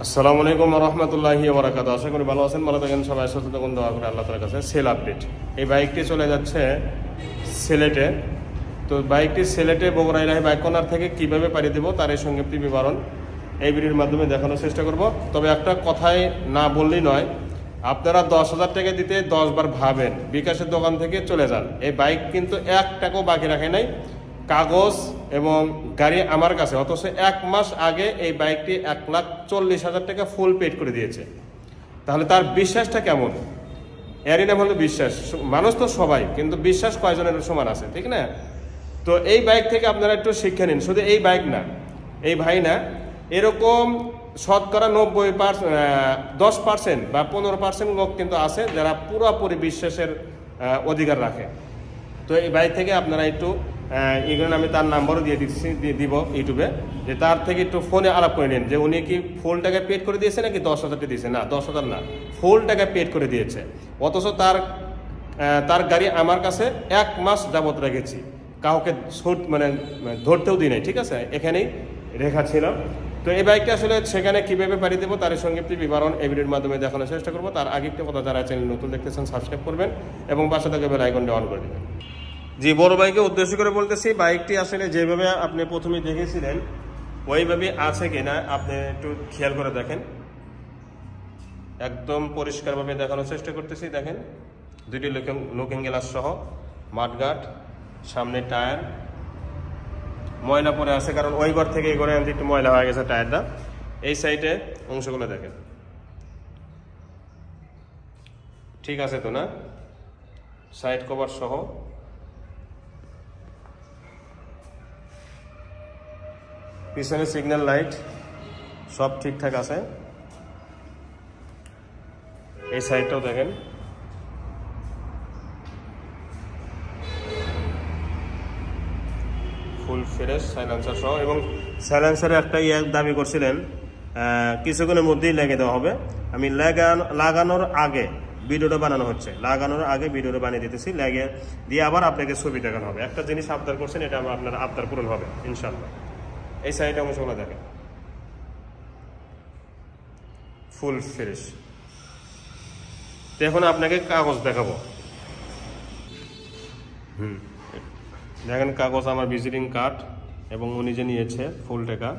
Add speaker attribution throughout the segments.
Speaker 1: আসসালামু আলাইকুম ওয়া রাহমাতুল্লাহি ওয়া বারাকাতুহু। আশা করি ভালো আছেন, ভালো থাকেন সবাই, সুস্থ থাকুন, দোয়া করে আল্লাহ তাআলার কাছে। সেল আপডেট, এই বাইকটি চলে যাচ্ছে সিলেটে। তো বাইকটি সিলেটে বগুড়া ইলাহি বাইক কর্নার থেকে কিভাবে পাড়ি দেব তার এই সংক্ষিপ্ত বিবরণ এই ভিডিওর মাধ্যমে দেখানোর চেষ্টা করব। তবে একটা কথাই না বললেই নয়, আপনারা 10,000 টাকা দিতে 10 বার ভাবেন, বিকাশের দোকান থেকে চলে যান। এই বাইক কিন্তু 1 টাকাও বাকি রাখে নাই, কাগজ এবং গাড়ি আমার কাছে, অথচ 1 মাস আগে এই বাইকটি 1,40,000 টাকা ফুল পেড করে দিয়েছে। তাহলে তার বিশ্বাসটা কেমন? এরই নাম হলো বিশ্বাস। মানুষ তো সবাই, কিন্তু বিশ্বাস কয়জনের সমান আছে, ঠিক না? তো এই বাইক থেকে আপনারা একটু শিক্ষা নিন। শুধু এই বাইক না, এই ভাই না, এরকম শতকরা 10% বা 15% লোক কিন্তু আছে যারা পুরোপুরি বিশ্বাসের অধিকার রাখে। তো এই বাইক থেকে আপনারা একটু এগুলো, আমি তার নাম্বারও দিব ইউটিউবে, যে তার থেকে একটু ফোনে আলাপ করে নিন যে উনি কি ফুল টাকা পেড করে দিয়েছে নাকি 10,000 দিয়েছে। না, 10,000 না, ফুল টাকা পেড করে দিয়েছে। অথচ তার গাড়ি আমার কাছে 1 মাস যাবত রেখেছি, কাউকে ধরতেও দিই নাই, ঠিক আছে? এখানেই রেখা ছিল। তো এই বাইকটা আসলে সেখানে কীভাবে পাড়ি দেবো তার সংক্ষিপ্ত বিবরণ এই ভিডিওর মাধ্যমে দেখানোর চেষ্টা করবো। তার আগে একটা কথা, যারা চ্যানেল নতুন দেখতেছেন সাবস্ক্রাইব করবেন এবং পাশে থেকে বেল আইকনটা অন করে দেবেন। জি, বড় বাইকে উদ্দেশ্য করে বলতেছি, বাইকটি আসলে যেভাবে আপনি প্রথমে দেখেছিলেন ওইভাবে আছে কিনা আপনি একটু খেয়াল করে দেখেন। একদম পরিষ্কারভাবে দেখানোর চেষ্টা করতেছি। দেখেন, দুইটি লুকিং গ্লাস সহ, মাঠগাট, সামনে টায়ার ময়লা পরে আছে, কারণ ওই ঘর থেকে এই ঘরে আনতে একটু ময়লা হয়ে গেছে টায়ারটা। এই সাইডে অংশগুলো দেখেন, ঠিক আছে তো না? সাইড কভার সহ, পিছনে সিগন্যাল লাইট সব ঠিকঠাক আছে। এই সাইডটাও দেখেন, ফুল ফ্রেশ সাইলেন্সার সহ। এবং সাইলেন্সারে একটা দাবি করছিলেন কিছুক্ষণের মধ্যেই লেগে দেওয়া হবে। আমি লাগানোর আগে ভিডিওটা বানানো হচ্ছে, লাগানোর আগে ভিডিওটা বানিয়ে দিতেছি, লেগে দিয়ে আবার আপনাকে ছবি দেখানো হবে। একটা জিনিস আবদার করছেন, এটা আপনার আবদার পূরণ হবে ইনশাল্লাহ। এই সাইডে অংশগুলো দেখেন, ফুল ফ্রেশ। তো এখন আপনাকে কাগজ দেখাবো। দেখেন, কাগজ আমার ভিজিটিং কার্ড এবং উনি যে নিয়েছে ফুল টাকা,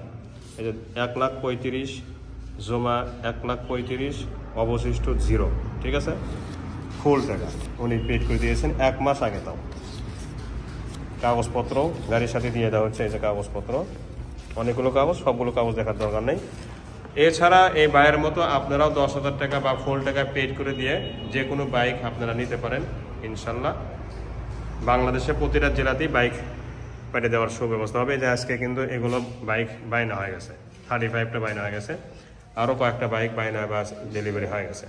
Speaker 1: এই যে 1,35,000 জমা, 1,35,000 অবশিষ্ট 0, ঠিক আছে? ফুল টাকা উনি পেড করে দিয়েছেন 1 মাস আগে। তাও কাগজপত্র গাড়ির সাথে দিয়ে দেওয়া হচ্ছে। এই যে কাগজপত্র, অনেকগুলো কাগজ, সবগুলো কাগজ দেখার দরকার নেই। এছাড়া এই বাইয়ের মতো আপনারাও 10,000 টাকা বা ফুল টাকা পেড করে দিয়ে যে কোনো বাইক আপনারা নিতে পারেন ইনশাল্লাহ। বাংলাদেশে প্রতিটা জেলাতেই বাইক পাঠিয়ে দেওয়ার সুব্যবস্থা হবে। যে আজকে কিন্তু এগুলো বাইক বায়না হয়ে গেছে, 35টা বায়না হয়ে গেছে, আরও কয়েকটা বাইক বায়না বা ডেলিভারি হয়ে গেছে।